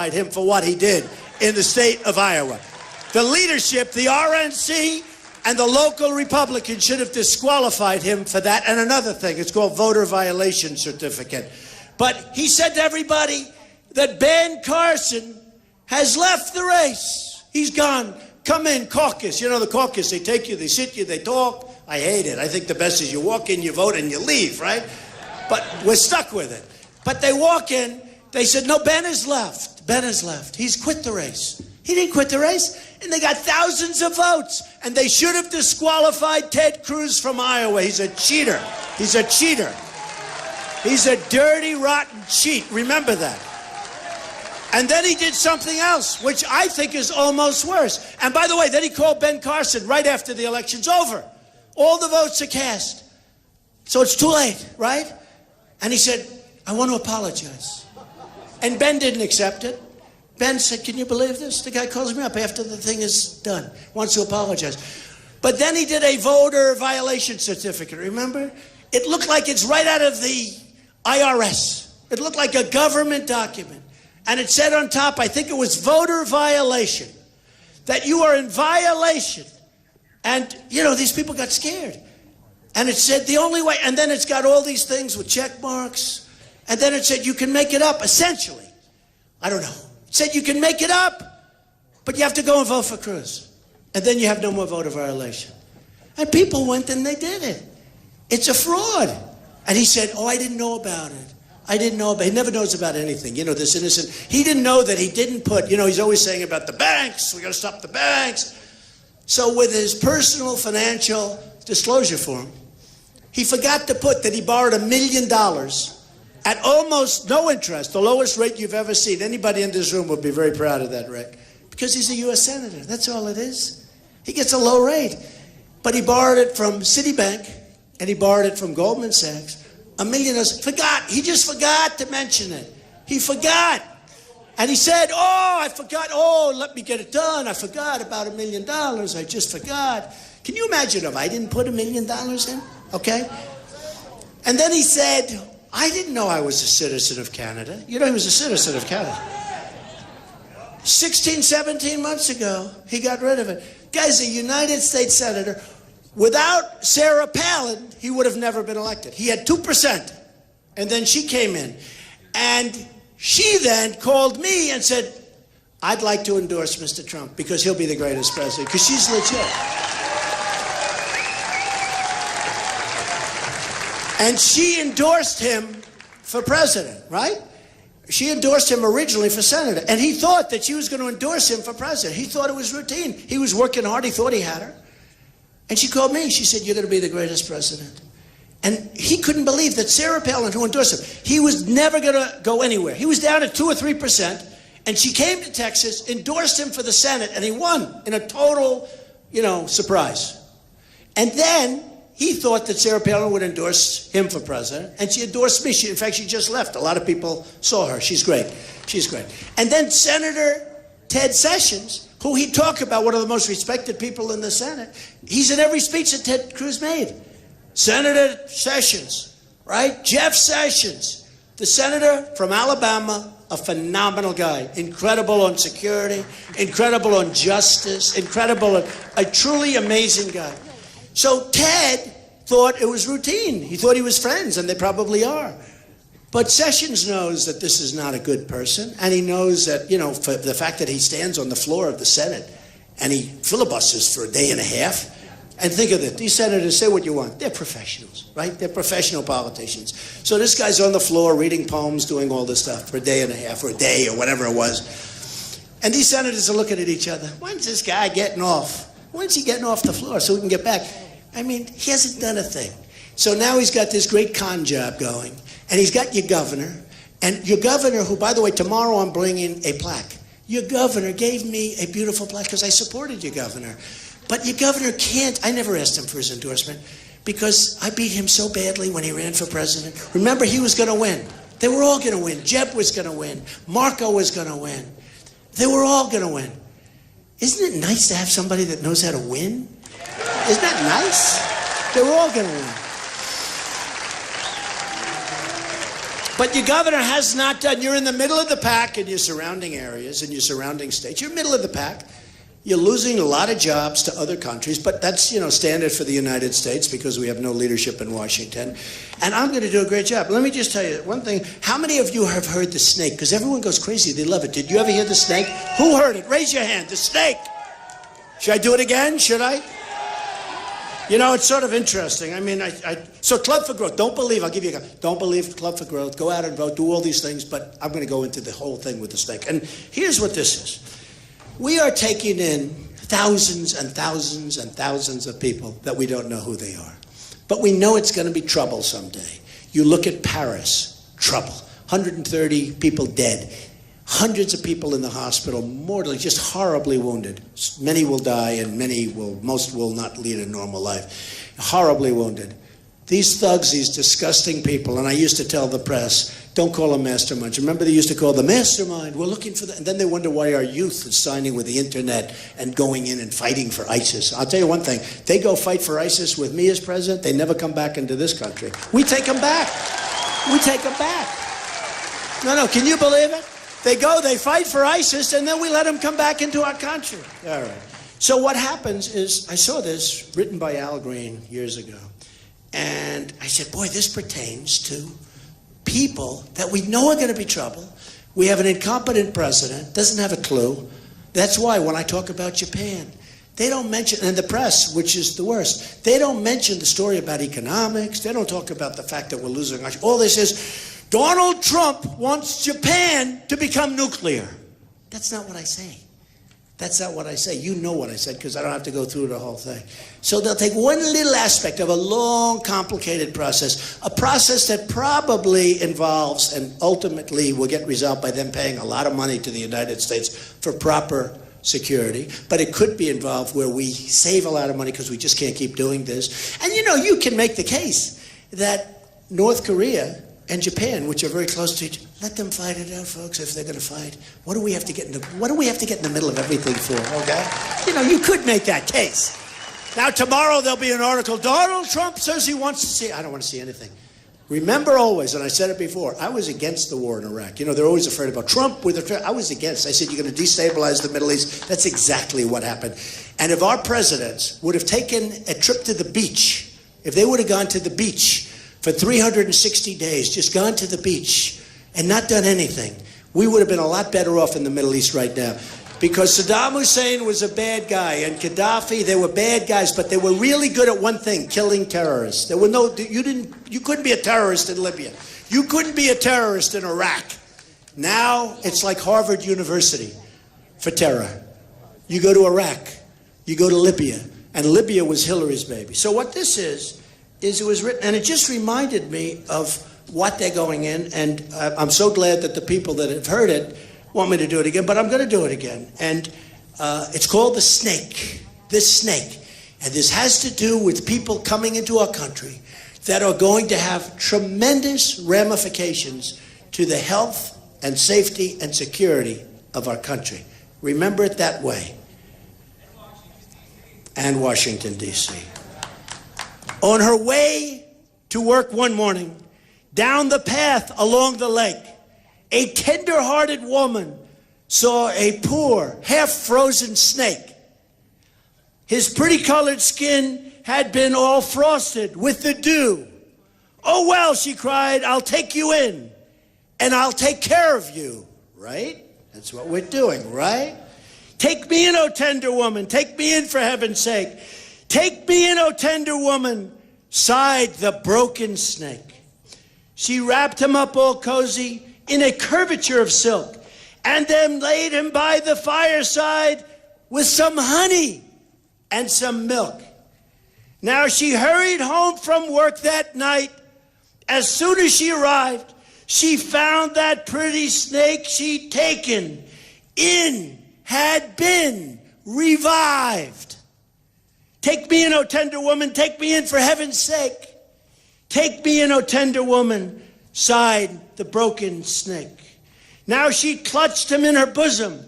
disqualified him for what he did in the state of Iowa. The leadership, the RNC, and the local Republicans should have disqualified him for that. And another thing, it's called voter violation certificate. But he said to everybody that Ben Carson has left the race. He's gone. Come in, caucus. You know the caucus, they take you, they sit you, they talk. I hate it. I think the best is you walk in, you vote, and you leave, right? But we're stuck with it. But they walk in, they said, no, Ben has left. Ben has left. He's quit the race. He didn't quit the race. And they got thousands of votes. And they should have disqualified Ted Cruz from Iowa. He's a cheater. He's a cheater. He's a dirty, rotten cheat. Remember that. And then he did something else, which I think is almost worse. And by the way, then he called Ben Carson right after the election's over. All the votes are cast. So it's too late, right? And he said, I want to apologize. And Ben didn't accept it. Ben said, can you believe this? The guy calls me up after the thing is done, wants to apologize. But then he did a voter violation certificate, remember? It looked like it's right out of the IRS. It looked like a government document. And it said on top, I think it was voter violation, that you are in violation. And, you know, these people got scared. And it said the only way, and then it's got all these things with check marks. And then it said you can make it up, essentially. I don't know. It said you can make it up, but you have to go and vote for Cruz. And then you have no more voter violation. And people went and they did it. It's a fraud. And he said, oh, I didn't know about it. I didn't know about it. He never knows about anything. You know, this innocent. He didn't know that he didn't put, you know, he's always saying about the banks. We got to stop the banks. So with his personal financial disclosure form, he forgot to put that he borrowed $1 million at almost no interest, the lowest rate you've ever seen. Anybody in this room would be very proud of that, Rick, because he's a U.S. Senator. That's all it is. He gets a low rate. But he borrowed it from Citibank, and he borrowed it from Goldman Sachs. $1 million. Forgot. He just forgot to mention it. He forgot. And he said, oh, I forgot. Oh, let me get it done. I forgot about $1 million. I just forgot. Can you imagine if I didn't put $1 million in? Okay? And then he said, I didn't know I was a citizen of Canada. You know, he was a citizen of Canada. 16, 17 months ago, he got rid of it. Guy's a United States Senator. Without Sarah Palin, he would have never been elected. He had 2%. And then she came in. And she then called me and said, I'd like to endorse Mr. Trump because he'll be the greatest president, because she's legit. And she endorsed him for president, right? She endorsed him originally for senator. And he thought that she was going to endorse him for president. He thought it was routine. He was working hard. He thought he had her. And she called me. She said, you're going to be the greatest president. And he couldn't believe that Sarah Palin, who endorsed him, he was never going to go anywhere. He was down at 2 or 3%. And she came to Texas, endorsed him for the Senate, and he won in a total, you know, surprise. And then he thought that Sarah Palin would endorse him for president, and she endorsed me. In fact, she just left. A lot of people saw her. She's great. She's great. And then Senator Ted Sessions, who he talked about, one of the most respected people in the Senate, he's in every speech that Ted Cruz made. Senator Sessions, right? Jeff Sessions, the senator from Alabama, a phenomenal guy, incredible on security, incredible on justice, incredible, a truly amazing guy. So Ted thought it was routine. He thought he was friends, and they probably are. But Sessions knows that this is not a good person, and he knows that, you know, for the fact that he stands on the floor of the Senate and he filibusters for a day and a half. And think of it, these senators, say what you want. They're professionals, right? They're professional politicians. So this guy's on the floor reading poems, doing all this stuff for a day and a half, or a day, or whatever it was. And these senators are looking at each other. When's this guy getting off? When's he getting off the floor so we can get back? I mean, he hasn't done a thing. So now he's got this great con job going, and he's got your governor, and your governor, who, by the way, tomorrow I'm bringing a plaque. Your governor gave me a beautiful plaque because I supported your governor. But your governor can't, I never asked him for his endorsement because I beat him so badly when he ran for president. Remember, he was going to win. They were all going to win. Jeb was going to win. Marco was going to win. They were all going to win. Isn't it nice to have somebody that knows how to win? Isn't that nice? They were all going to win. But your governor has not done. You're in the middle of the pack in your surrounding areas, in your surrounding states. You're middle of the pack. You're losing a lot of jobs to other countries, but that's, standard for the United States because we have no leadership in Washington. And I'm going to do a great job. Let me just tell you one thing. How many of you have heard the snake? Because everyone goes crazy. They love it. Did you ever hear the snake? Who heard it? Raise your hand. The snake. Should I do it again? Should I? It's sort of interesting. So Club for Growth, don't believe, I'll give you don't believe Club for Growth, go out and vote, do all these things, but I'm going to go into the whole thing with the snake. And here's what this is. We are taking in thousands and thousands and thousands of people that we don't know who they are. But we know it's going to be trouble someday. You look at Paris, trouble. 130 people dead. Hundreds of people in the hospital, mortally, just horribly wounded. Many will die and most will not lead a normal life. Horribly wounded. These thugs, these disgusting people, and I used to tell the press, don't call them masterminds. Remember they used to call the mastermind, we're looking for that. And then they wonder why our youth is signing with the internet and going in and fighting for ISIS. I'll tell you one thing, they go fight for ISIS with me as president, they never come back into this country. We take them back. We take them back. No, can you believe it? They go, they fight for ISIS, and then we let them come back into our country. All right. So what happens is, I saw this written by Al Green years ago, and I said, boy, this pertains to people that we know are going to be trouble. We have an incompetent president, doesn't have a clue. That's why when I talk about Japan, they don't mention, and the press, which is the worst, they don't mention the story about economics. They don't talk about the fact that we're losing our, all this is, Donald Trump wants Japan to become nuclear. That's not what I say. That's not what I say. You know what I said because I don't have to go through the whole thing. So they'll take one little aspect of a long, complicated process, a process that probably involves and ultimately will get resolved by them paying a lot of money to the United States for proper security, but it could be involved where we save a lot of money because we just can't keep doing this. And you can make the case that North Korea and Japan, which are very close to each other, let them fight it out, folks, if they're going to fight. What do we have to get in the middle of everything for, okay? You could make that case. Now, tomorrow there'll be an article, Donald Trump says he wants to see, I don't want to see anything. Remember always, and I said it before, I was against the war in Iraq. They're always afraid about Trump I was against. I said, you're going to destabilize the Middle East. That's exactly what happened. And if our presidents would have taken a trip to the beach, if they would have gone to the beach for 360 days, just gone to the beach and not done anything, we would have been a lot better off in the Middle East right now. Because Saddam Hussein was a bad guy, and Gaddafi, they were bad guys, but they were really good at one thing, killing terrorists. There were you couldn't be a terrorist in Libya. You couldn't be a terrorist in Iraq. Now it's like Harvard University for terror. You go to Iraq, you go to Libya, and Libya was Hillary's baby. So what this is it was written, and it just reminded me of what they're going in, and I'm so glad that the people that have heard it want me to do it again, but I'm going to do it again. And it's called The Snake, This Snake. And this has to do with people coming into our country that are going to have tremendous ramifications to the health and safety and security of our country. Remember it that way. And Washington, D.C. On her way to work one morning, down the path along the lake, a tender-hearted woman saw a poor, half-frozen snake. His pretty-colored skin had been all frosted with the dew. Oh, well, she cried, I'll take you in, and I'll take care of you, right? That's what we're doing, right? Take me in, O tender woman, take me in for heaven's sake. Take me in, O tender woman, sighed the broken snake. She wrapped him up all cozy in a curvature of silk, and then laid him by the fireside with some honey and some milk. Now she hurried home from work that night. As soon as she arrived, she found that pretty snake she'd taken in had been revived. Take me in, O tender woman, take me in for heaven's sake. Take me in, O tender woman, sighed the broken snake. Now she clutched him in her bosom.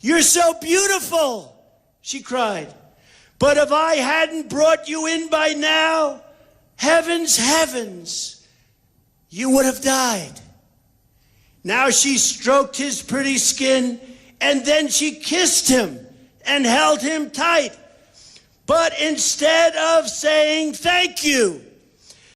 You're so beautiful, she cried. But if I hadn't brought you in by now, heavens, you would have died. Now she stroked his pretty skin, and then she kissed him and held him tight. But instead of saying thank you,